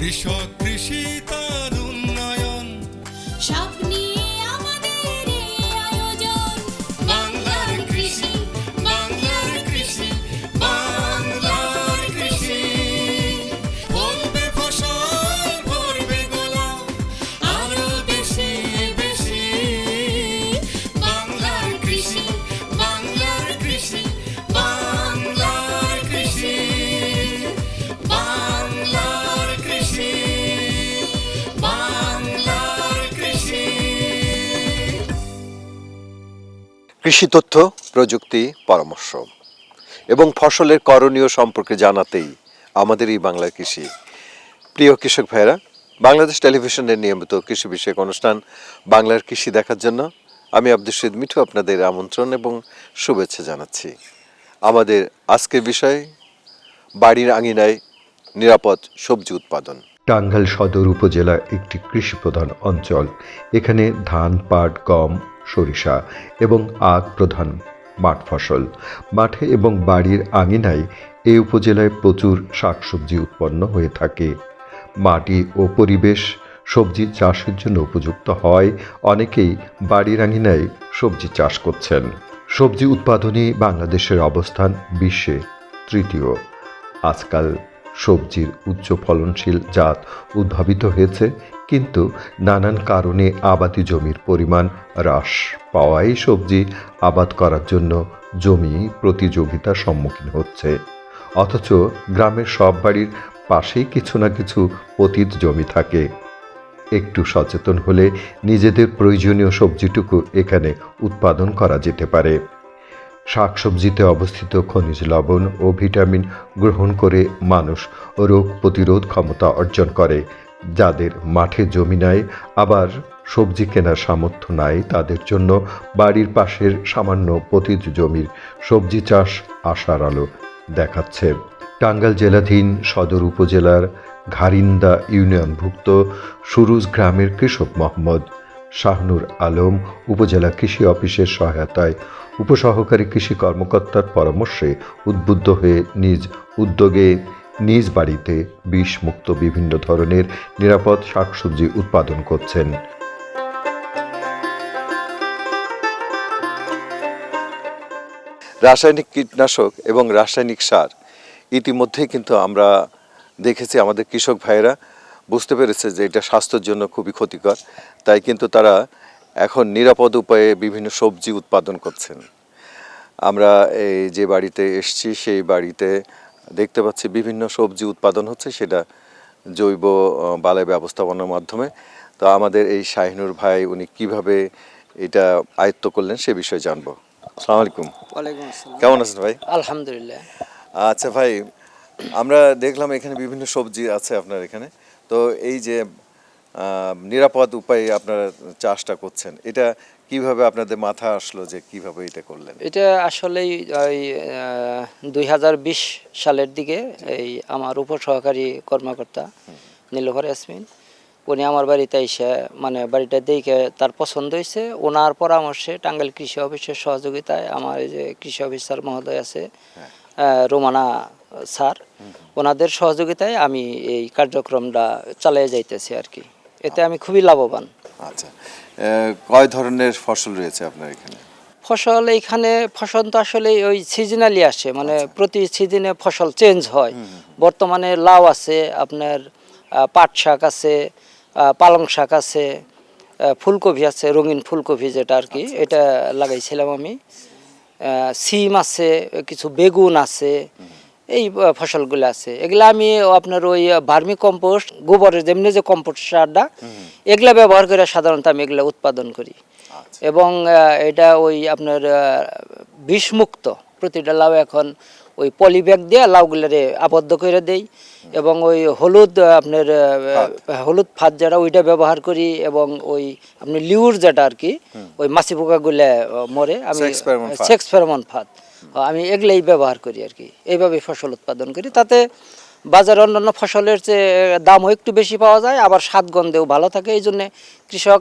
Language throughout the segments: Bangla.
কৃষক কৃষি তার উন্নয়ন সব নিয়ে আমাদের এই আয়োজন। বাংলার কৃষি বাংলার কৃষি বাংলার কৃষি ফলবে ফসল ভরবে গোলা আরো বেশি বেশি বাংলার কৃষি বাংলার কৃষি বাংলার কৃষি বাংলার কৃষি বাংলার কৃষি। কৃষি তথ্য, প্রযুক্তি, পরামর্শ এবং ফসলের করণীয় সম্পর্কে জানাতেই আমাদের এই বাংলার কৃষি। প্রিয় কৃষক ভাইরা, বাংলাদেশ টেলিভিশনের নিয়মিত কৃষি বিষয়ক অনুষ্ঠান বাংলার কৃষি দেখার জন্য আমি আব্দুল শহীদ মিঠু আপনাদের আমন্ত্রণ এবং শুভেচ্ছা জানাচ্ছি। আমাদের আজকের বিষয় বাড়ির আঙিনায় নিরাপদ সবজি উৎপাদন। টাঙ্গাইল সদর উপজেলা একটি কৃষিপ্রধান অঞ্চল। এখানে ধান, পাট, গম, সরিষা এবং আখ প্রধান মাঠ ফসল। মাঠে এবং বাড়ির আঙিনায় এই উপজেলায় প্রচুর শাকসবজি উৎপন্ন হয়ে থাকে। মাটি ও পরিবেশ সবজি চাষের জন্য উপযুক্ত হয় অনেকেই বাড়ির আঙিনায় সবজি চাষ করছেন। সবজি উৎপাদনে বাংলাদেশের অবস্থান বিশ্বে তৃতীয়। আজকাল সবজির উচ্চ ফলনশীল জাত উদ্ভাবিত হয়েছে, কিন্তু নানান কারণে আবাদি জমির পরিমাণ হ্রাস পাওয়ায় সবজি আবাদ করার জন্য জমি প্রতিযোগিতার সম্মুখীন হচ্ছে। অথচ গ্রামের সব বাড়ির পাশেই কিছু না কিছু পতিত জমি থাকে। একটু সচেতন হলে নিজেদের প্রয়োজনীয় সবজিটুকু এখানে উৎপাদন করা যেতে পারে। শাকসবজিতে অবস্থিত খনিজ লবণ ও ভিটামিন গ্রহণ করে মানুষ রোগ প্রতিরোধ ক্ষমতা অর্জন করে। যাদের মাঠে জমি নাই, আবার সবজি কেনার সামর্থ্য নাই, তাদের জন্য বাড়ির পাশের সামান্য পতিত জমির সবজি চাষ আশার আলো দেখাচ্ছে। টাঙ্গাইল জেলাধীন সদর উপজেলার ঘারিন্দা ইউনিয়নভুক্ত সুরুজ গ্রামের কৃষক মোহাম্মদ শাহনুর আলম উপজেলা কৃষি অফিসের সহায়তায় উপসহকারী কৃষি কর্মকর্তার পরামর্শে উদ্বুদ্ধ হয়ে নিজ উদ্যোগে নিজ বাড়িতে বিষমুক্ত বিভিন্ন ধরনের নিরাপদ শাকসবজি উৎপাদন করছেন। রাসায়নিক কীটনাশক এবং রাসায়নিক সার ইতিমধ্যেই কিন্তু আমরা দেখেছি, আমাদের কৃষক ভাইয়েরা বুঝতে পেরেছে যে এটা স্বাস্থ্যের জন্য খুবই ক্ষতিকর। তাই কিন্তু তারা এখন নিরাপদ উপায়ে বিভিন্ন সবজি উৎপাদন করছেন। আমরা এই যে বাড়িতে এসেছি সেই বাড়িতে দেখতে পাচ্ছি বিভিন্ন সবজি উৎপাদন হচ্ছে, সেটা জৈব বালাই ব্যবস্থাপনার মাধ্যমে। তো আমাদের এই শাহিনুর ভাই উনি কিভাবে এটা আয়ত্ত করলেন সে বিষয়ে জানবো। আসসালামু আলাইকুম। ওয়ালাইকুম আসসালাম। কেমন আছেন ভাই? আলহামদুলিল্লাহ। আচ্ছা ভাই, আমরা দেখলাম এখানে বিভিন্ন সবজি আছে আপনার এখানে। তো এই যে নিরাপদ উপায়ে আপনারা চাষটা করছেন, এটা কিভাবে আপনাদের মাথা আসলো যে কিভাবে এটা করলেন? এটা আসলেই ওই 2020 সালের দিকে এই আমার উপসহকারী কর্মকর্তা নীলুফার ইয়াসমিন উনি আমার বাড়িতে এসে মানে বাড়িটা দেখে তার পছন্দ হয়েছে। ওনার পরামর্শে টাঙ্গাইল কৃষি অফিসের সহযোগিতায় আমার এই যে কৃষি অফিসার মহোদয় আছে রোমানা স্যার, ওনাদের সহযোগিতায় আমি এই কার্যক্রমটা চালিয়ে যাইতেছি আর কি। এতে আমি খুবই লাভবান। আচ্ছা, কয় ধরনের ফসল রয়েছে আপনার এখানে? ফসল এইখানে ফসল তো আসলে ওই সিজনালি আসে, মানে প্রতি সিজনে ফসল চেঞ্জ হয়। বর্তমানে লাউ আছে, আপনার পাট শাক আছে, পালং শাক আছে, ফুলকপি আছে, রঙিন ফুলকপি যেটা আর কি, এটা লাগাইছিলাম আমি। সিম আছে, কিছু বেগুন আছে, এই ফসলগুলো আছে। এগুলা আমি আপনার ওই ভার্মি কম্পোস্ট, গোবরের যেমনি যে কম্পোস্ট সারটা, এগুলা ব্যবহার করে সাধারণত আমি এগুলা উৎপাদন করি। এবং এটা ওই আপনার বিষমুক্ত। প্রতিটা লাউ এখন ওই পলিব্যাগ দিয়ে লাউগুলারে আবদ্ধ করে দেই, এবং ওই হলুদ আপনার হলুদ ফাঁদ যেটা ওইটা ব্যবহার করি, এবং ওই আপনি লিউর যেটা আর কি ওই মাছি পোকাগুলো মরে, আমি সেক্স ফেরোমন ফাঁদ আমি এগুলাই ব্যবহার করি আর কি। এইভাবে ফসল উৎপাদন করি। তাতে বাজারে অন্যান্য ফসলের চেয়ে দামও একটু বেশি পাওয়া যায়, আবার স্বাদ গন্ধেও ভালো থাকে। এই জন্যে কৃষক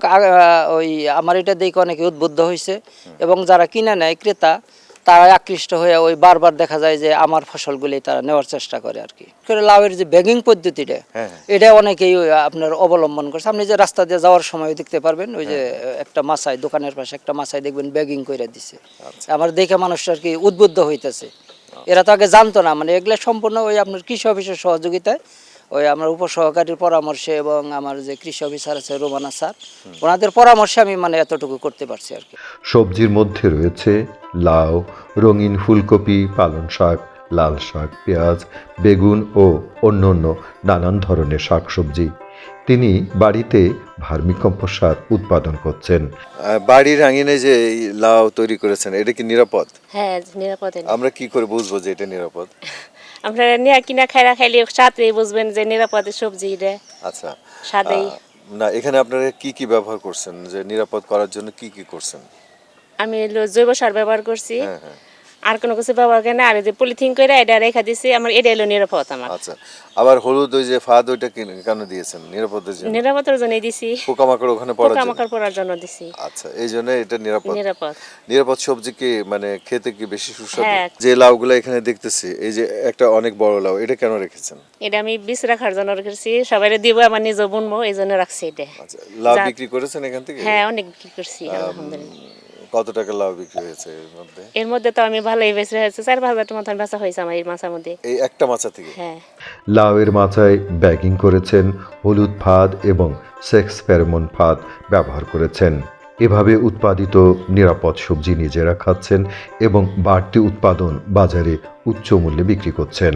ওই আমার এটা দেখে অনেকে উদ্বুদ্ধ হয়েছে, এবং যারা কিনে নেয় ক্রেতা তারা আকৃষ্ট হয়ে ওই বারবার দেখা যায় যে আমার ফসলগুলি তারা নেওয়ার চেষ্টা করে আর কি করে লাউয়ের যে ব্যাগিং পদ্ধতিটা হ্যাঁ। এটা অনেকেই ওই আপনার অবলম্বন করছে। আপনি যে রাস্তা দিয়ে যাওয়ার সময় দেখতে পারবেন ওই যে একটা মাছায় দোকানের পাশে একটা মাছায় দেখবেন ব্যাগিং করে দিছে। আমার দেখে মানুষটা আর কি উদ্বুদ্ধ হইতেছে। এরা তো আগে জানতো না, মানে এগুলো সম্পূর্ণ ওই আপনার কৃষি অফিসের সহযোগিতায় ওই আমার উপসহকারীর পরামর্শে এবং আমার যে কৃষি অফিসার আছে রোমানা স্যার ওনাদের পরামর্শে আমি মানে এতটুকু করতে পারছি আর কি। সবজির মধ্যে রয়েছে লাউ, রঙিন ফুলকপি, পালং শাক, লাল শাক, পেঁয়াজ, বেগুন ও অন্যান্য নানান ধরনের শাকসবজি। তিনি বাড়িতে ভার্মিকম্পোস্ট সার উৎপাদন করছেন। বাড়ির আঙিনে যে লাউ তৈরি করেছেন এটা কি নিরাপদ? হ্যাঁ, নিরাপদে। আমরা কি করে বুঝবো যে এটা নিরাপদ? আপনারা নিয়ে কিনা খাইলে সাথেই বুঝবেন যে নিরাপদে সবজি এটা। আচ্ছা, সাথেই না এখানে আপনারা কি কি ব্যবহার করছেন, যে নিরাপদ করার জন্য কি কি করছেন? আমি হলো জৈব সার ব্যবহার করছি, হ্যাঁ হ্যাঁ। আর কোনো কিছু ব্যবহার করি না। আর যে পলিথিন করে এটা রেখা দিছি, আমার এটা হলো নিরাপদ আমার। আচ্ছা, আবার হলুদ ওই যে ফাঁদ ওইটা কেন দিয়েছেন? নিরাপদের জন্য? নিরাপদের জন্য দিছি, পোকামাকড় ওখানে পড়ার জন্য? পোকামাকড় পড়ার জন্য দিছি। আচ্ছা, এই জন্য এটা নিরাপদ। নিরাপদ নিরাপদ সবজি কি মানে খেতে কি বেশি সুস্বাদু? হ্যাঁ। যে লাউগুলো এখানে দেখতেছি, এই যে একটা অনেক বড় লাউ, এটা কেন রেখেছেন? এটা আমি বীজ রাখার জন্য রেখেছি, সবাই দিব, আমার নিজে বুনবো, এই জন্য রাখছি এটা। আচ্ছা, লাউ বিক্রি করেছেন এখান থেকে? হ্যাঁ, অনেক বিক্রি করছি আলহামদুলিল্লাহ। কত টাকা লাউ বিক্রি হয়েছে এর মধ্যে? এর মধ্যে তো আমি ভালোই বেঁচে হয়েছে, 4-5 হাজার মতন বেচা হয়েছে আমার এই মাছের মধ্যে। এই একটা মাছা থেকে? হ্যাঁ। লাউয়ের মাচায় ব্যাগিং করেছেন, হলুদ ফাঁদ এবং সেক্স ফেরোমন ফাঁদ ব্যবহার করেছেন। এভাবে উৎপাদিত নিরাপদ সবজি নিজেরা খাচ্ছেন এবং বাড়তি উৎপাদন বাজারে উচ্চ মূল্যে বিক্রি করছেন।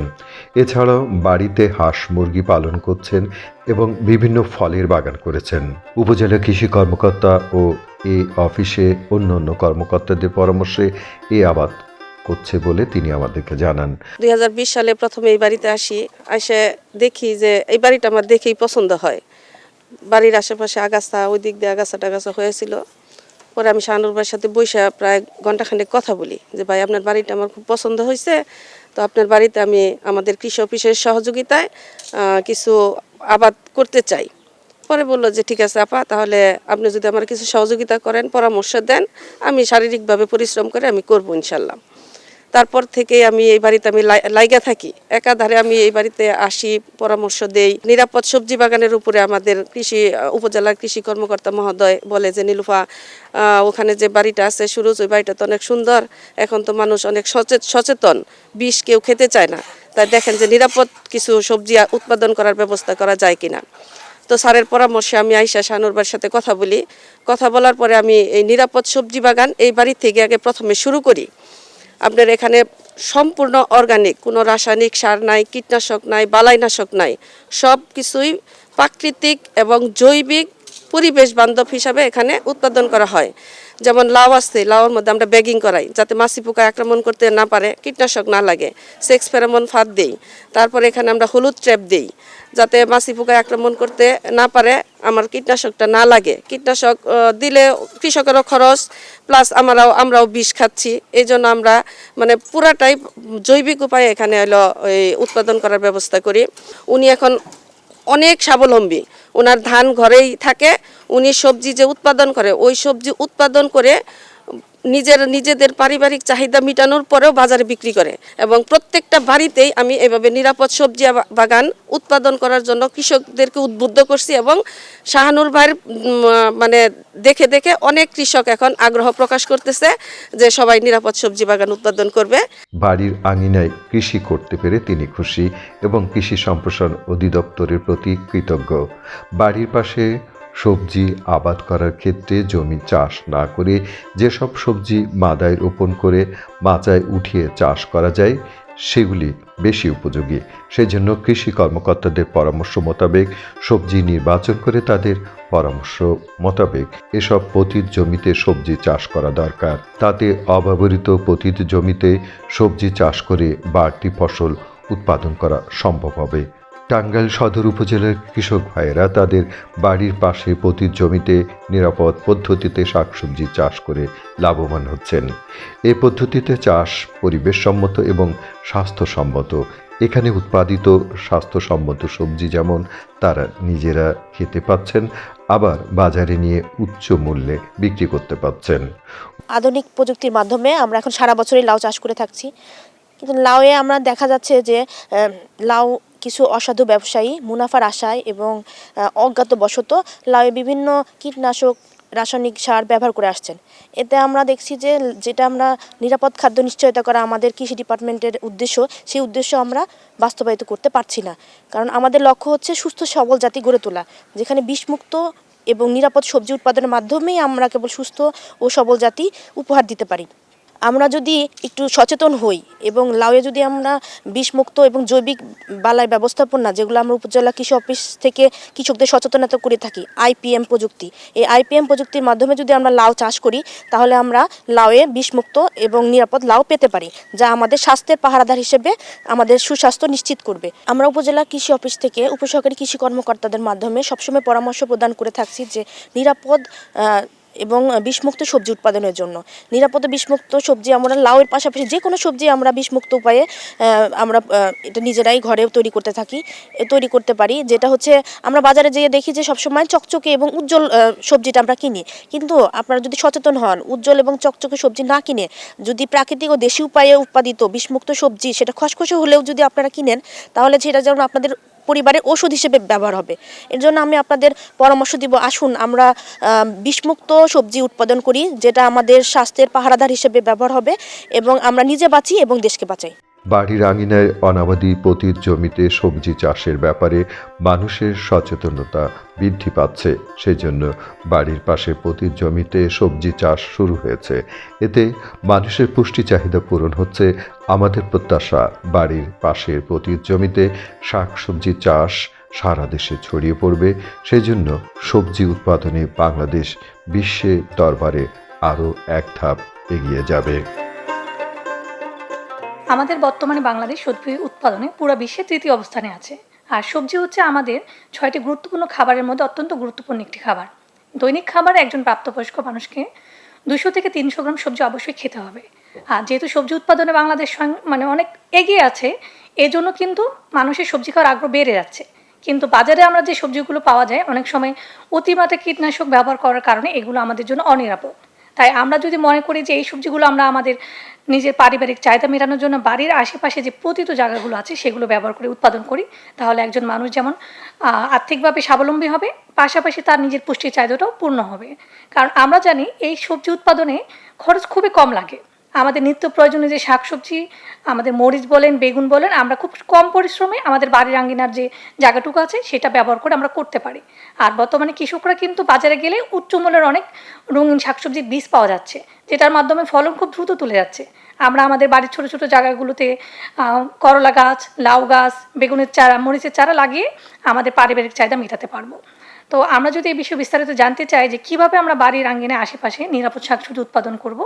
এছাড়াও বাড়িতে হাঁস মুরগি পালন করছেন এবং বিভিন্ন ফলের বাগান করেছেন। উপজেলা কৃষি কর্মকর্তা ও এই অফিসে অন্যান্য কর্মকর্তাদের পরামর্শে এই আবাদ করছে বলে তিনি আমাদেরকে জানান। 2020 সালে প্রথমে এই বাড়িতে এসে দেখি যে এই বাড়িটা আমার দেখেই পছন্দ হয়। বাড়ির আশেপাশে আগাছা, ওই দিক দিয়ে আগাছা টাগাছা হয়েছিল। পরে আমি শাহানুর ভাইয়ের সাথে বসে প্রায় ঘন্টাখানেক কথা বলি যে ভাই আপনার বাড়িটা আমার খুব পছন্দ হয়েছে, তো আপনার বাড়িতে আমি আমাদের কৃষি অফিসের সহযোগিতায় কিছু আবাদ করতে চাই। পরে বললো যে ঠিক আছে আপা, তাহলে আপনি যদি আমার কিছু সহযোগিতা করেন, পরামর্শ দেন, আমি শারীরিকভাবে পরিশ্রম করে আমি করবো ইনশাল্লাহ। তারপর থেকে আমি এই বাড়িতে আমি লাইগা থাকি, একাধারে আমি এই বাড়িতে আসি, পরামর্শ দেই। নিরাপদ সবজি বাগানের উপরে আমাদের উপজেলার কৃষি কর্মকর্তা মহোদয় বলে যে নীলুফা, ওখানে যে বাড়িটা আছে সুরজ, ওই বাড়িটা তো অনেক সুন্দর, এখন তো মানুষ অনেক সচেতন, বিষ কেউ খেতে চায় না, তাই দেখেন যে নিরাপদ কিছু সবজি উৎপাদন করার ব্যবস্থা করা যায় কিনা। তো স্যারের পরামর্শে আমি আইসা শাহানুর ভাইয়ের সাথে কথা বলি। কথা বলার পরে আমি এই নিরাপদ সবজি বাগান এই বাড়ি থেকে আগে প্রথমে শুরু করি। আপনার এখানে সম্পূর্ণ অর্গানিক, কোনো রাসায়নিক সার নাই, কীটনাশক নাই, বালাইনাশক নাই, সব কিছুই প্রাকৃতিক এবং জৈবিক পরিবেশ বান্ধব হিসাবে এখানে উৎপাদন করা হয়। যেমন লাউ আছে, লাউর মধ্যে আমরা ব্যাগিং করাই যাতে মাছি পোকা আক্রমণ করতে না পারে, কীটনাশক না লাগে, সেক্স ফেরোমন ফাঁদ দেই। তারপরে এখানে আমরা হলুদ ট্র্যাপ দেই যাতে মাছি পোকা আক্রমণ করতে না পারে, আমার কীটনাশকটা না লাগে। কীটনাশক দিলে কৃষকেরও খরচ, প্লাস আমরাও বিষ খাচ্ছি। এই জন্য আমরা মানে পুরাটাই জৈবিক উপায়ে এখানে হলো এই উৎপাদন করার ব্যবস্থা করি। উনি এখন অনেক স্বাবলম্বী, ওনার ধান ঘরেই থাকে, উনি সবজি যে উৎপাদন করে ওই সবজি উৎপাদন করে নিজেদের পারিবারিক চাহিদা মেটানোর পরেও বাজারে বিক্রি করে। এবং প্রত্যেকটা বাড়িতেই আমি এভাবে নিরাপদ সবজি বাগান উৎপাদন করার জন্য কৃষকদেরকে উদ্বুদ্ধ করছি এবং শাহানুর ভাইয়ের মানে দেখে দেখে অনেক কৃষক এখন আগ্রহ প্রকাশ করতেছে যে সবাই নিরাপদ সবজি বাগান উৎপাদন করবে। বাড়ির আঙিনায় কৃষি করতে পেরে তিনি খুশি এবং কৃষি সম্প্রসারণ অধিদপ্তরের প্রতি কৃতজ্ঞ। বাড়ির পাশে সবজি আবাদ করার ক্ষেত্রে জমি চাষ না করে যেসব সবজি মাদায় রোপণ করে মাচায় উঠিয়ে চাষ করা যায় সেগুলি বেশি উপযোগী। সেই জন্য কৃষি কর্মকর্তাদের পরামর্শ মোতাবেক সবজি নির্বাচন করে তাদের পরামর্শ মোতাবেক এসব পতিত জমিতে সবজি চাষ করা দরকার। তাতে অব্যবহৃত পতিত জমিতে সবজি চাষ করে বাড়তি ফসল উৎপাদন করা সম্ভব হবে। টাঙ্গাইল সদর উপজেলার কৃষক ভাইয়েরা তাদের বাড়ির পাশে পতিত জমিতে নিরাপদ পদ্ধতিতে শাকসবজি চাষ করে লাভবান হচ্ছেন। এই পদ্ধতিতে চাষ পরিবেশসম্মত এবং স্বাস্থ্যসম্মত। এখানে উৎপাদিত স্বাস্থ্যসম্মত সবজি যেমন তারা নিজেরা খেতে পাচ্ছেন, আবার বাজারে নিয়ে উচ্চ মূল্যে বিক্রি করতে পাচ্ছেন। আধুনিক প্রযুক্তির মাধ্যমে আমরা এখন সারা বছরই লাউ চাষ করে থাকছি, কিন্তু লাউয়ে আমরা দেখা যাচ্ছে যে লাউ কিছু অসাধু ব্যবসায়ী মুনাফার আশায় এবং অজ্ঞাতবশত লাউয়ে বিভিন্ন কীটনাশক রাসায়নিক সার ব্যবহার করে আসছেন। এতে আমরা দেখছি যে যেটা আমরা নিরাপদ খাদ্য নিশ্চয়তা করা আমাদের কৃষি ডিপার্টমেন্টের উদ্দেশ্য, সেই উদ্দেশ্য আমরা বাস্তবায়িত করতে পারছি না। কারণ আমাদের লক্ষ্য হচ্ছে সুস্থ সবল জাতি গড়ে তোলা, যেখানে বিষমুক্ত এবং নিরাপদ সবজি উৎপাদনের মাধ্যমেই আমরা কেবল সুস্থ ও সবল জাতি উপহার দিতে পারি। আমরা যদি একটু সচেতন হই এবং লাউয়ে যদি আমরা বিষমুক্ত এবং জৈবিক বালাই ব্যবস্থাপনা, যেগুলো আমরা উপজেলা কৃষি অফিস থেকে কৃষকদের সচেতনতা করে থাকি, আইপিএম প্রযুক্তি, এই আইপিএম প্রযুক্তির মাধ্যমে যদি আমরা লাউ চাষ করি, তাহলে আমরা লাউয়ে বিষমুক্ত এবং নিরাপদ লাউ পেতে পারি, যা আমাদের স্বাস্থ্যের পাহারাদার হিসেবে আমাদের সুস্বাস্থ্য নিশ্চিত করবে। আমরা উপজেলা কৃষি অফিস থেকে উপসহকারী কৃষি কর্মকর্তাদের মাধ্যমে সবসময় পরামর্শ প্রদান করে থাকছি যে নিরাপদ এবং বিষমুক্ত সবজি উৎপাদনের জন্য। নিরাপদ বিষমুক্ত সবজি আমরা লাউয়ের পাশাপাশি যে কোনো সবজি আমরা বিষমুক্ত উপায়ে আমরা এটা নিজেরাই ঘরে তৈরি করতে পারি, যেটা হচ্ছে আমরা বাজারে যেয়ে দেখি যে সবসময় চকচকে এবং উজ্জ্বল সবজিটা আমরা কিনি, কিন্তু আপনারা যদি সচেতন হন, উজ্জ্বল এবং চকচকে সবজি না কিনে যদি প্রাকৃতিক ও দেশি উপায়ে উৎপাদিত বিষমুক্ত সবজি, সেটা খসখসে হলেও যদি আপনারা কিনেন, তাহলে সেটা যেমন আপনাদের পরিবারের ওষুধ হিসেবে ব্যবহার হবে। এর জন্য আমি আপনাদের পরামর্শ দিব, আসুন আমরা বিষমুক্ত সবজি উৎপাদন করি, যেটা আমাদের স্বাস্থ্যের পাহারাদার হিসেবে ব্যবহার হবে এবং আমরা নিজে বাঁচি এবং দেশকে বাঁচাই। বাড়ির আঙিনায় অনাবাদি পতিত জমিতে সবজি চাষের ব্যাপারে মানুষের সচেতনতা বৃদ্ধি পাচ্ছে। সেজন্য বাড়ির পাশে পতিত জমিতে সবজি চাষ শুরু হয়েছে। এতে মানুষের পুষ্টি চাহিদা পূরণ হচ্ছে। আমাদের প্রত্যাশা, বাড়ির পাশের পতিত জমিতে শাকসবজি চাষ সারা দেশে ছড়িয়ে পড়বে। সেজন্য সবজি উৎপাদনে বাংলাদেশ বিশ্বের দরবারে আরও এক ধাপ এগিয়ে যাবে। আমাদের বর্তমানে বাংলাদেশ সবজি উৎপাদনে পুরো বিশ্বে তৃতীয় অবস্থানে আছে। আর সবজি হচ্ছে আমাদের 6টি গুরুত্বপূর্ণ খাবারের মধ্যে অত্যন্ত গুরুত্বপূর্ণ একটি খাবার। দৈনিক খাবারে একজন প্রাপ্তবয়স্ক মানুষকে 200 থেকে 300 গ্রাম সবজি অবশ্যই খেতে হবে। আর যেহেতু সবজি উৎপাদনে বাংলাদেশ অনেক এগিয়ে আছে, এজন্য কিন্তু মানুষের সবজি খাওয়ার আগ্রহ বেড়ে যাচ্ছে। কিন্তু বাজারে আমরা যে সবজিগুলো পাওয়া যায়, অনেক সময় অতিমাত্রায় কীটনাশক ব্যবহার করার কারণে এগুলো আমাদের জন্য অনিরাপদ। তাই আমরা যদি মনে করি যে এই সবজিগুলো আমরা আমাদের নিজের পারিবারিক চাহিদা মেটানোর জন্য বাড়ির আশেপাশে যে পতিত জায়গাগুলো আছে সেগুলো ব্যবহার করে উৎপাদন করি, তাহলে একজন মানুষ যেমন আর্থিকভাবে স্বাবলম্বী হবে, পাশাপাশি তার নিজের পুষ্টির চাহিদাটাও পূর্ণ হবে। কারণ আমরা জানি এই সবজি উৎপাদনে খরচ খুবই কম লাগে। আমাদের নিত্য প্রয়োজনীয় যে শাকসবজি, আমাদের মরিচ বলেন, বেগুন বলেন, আমরা খুব কম পরিশ্রমে আমাদের বাড়ির আঙ্গিনার যে জায়গাটুকু আছে সেটা ব্যবহার করে আমরা করতে পারি। আর বর্তমানে কৃষকরা কিন্তু বাজারে গেলে উচ্চমূল্যের অনেক রঙিন শাকসবজির বীজ পাওয়া যাচ্ছে, যেটার মাধ্যমে ফলন খুব দ্রুত তুলে যাচ্ছে। আমরা আমাদের বাড়ির ছোটো ছোটো জায়গাগুলোতে করলা গাছ, লাউ গাছ, বেগুনের চারা, মরিচের চারা লাগিয়ে আমাদের পারিবারিক চাহিদা মেটাতে পারবো। তো আমরা যদি এই বিষয়ে বিস্তারিত জানতে চাই যে কীভাবে আমরা বাড়ির আঙ্গিনায় আশেপাশে নিরাপদ শাকসবজি উৎপাদন করব,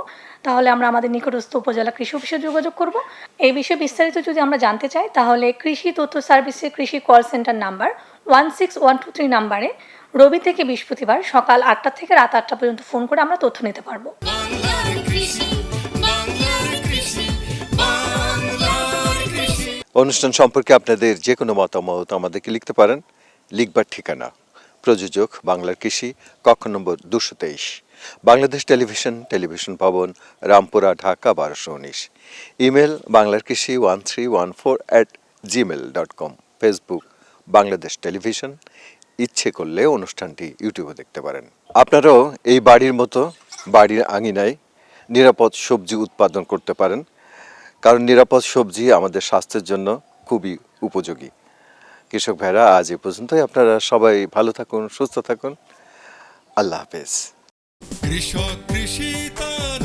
তাহলে আমরা আমাদের নিকটস্থ উপজেলা কৃষি অফিসে যোগাযোগ করব। এই বিষয়ে বিস্তারিত যদি আমরা জানতে চাই, তাহলে কৃষি তথ্য সার্ভিসের কৃষি কল সেন্টার নাম্বার 16123 নাম্বারে রবি থেকে বৃহস্পতিবার সকাল 8টা থেকে রাত 8টা পর্যন্ত ফোন করে আমরা তথ্য নিতে পারবো। বাংলার কৃষি, বাংলার কৃষি, বাংলার কৃষি। অনুষ্ঠান সম্পর্কে আপনাদের যে কোনো মতামত আমাদেরকে লিখতে পারেন। লিখবার ঠিকানা প্রযোজক বাংলার কৃষি, কক্ষ নম্বর 223, বাংলাদেশ টেলিভিশন ভবন, রামপুরা, ঢাকা 1219। ইমেল বাংলার কৃষি 1314@gmail.com। Facebook Bangladesh television. ইচ্ছে করলে অনুষ্ঠানটি ইউটিউবে দেখতে পারেন। আপনারাও এই বাড়ির মতো বাড়ির আঙিনায় নিরাপদ সবজি উৎপাদন করতে পারেন, কারণ নিরাপদ সবজি আমাদের স্বাস্থ্যের জন্য খুবই উপযোগী। কৃষক ভাইরা, আজ এ পর্যন্তই। আপনারা সবাই ভালো থাকুন, সুস্থ থাকুন। আল্লাহ হাফেজ। কৃষক কৃষি তার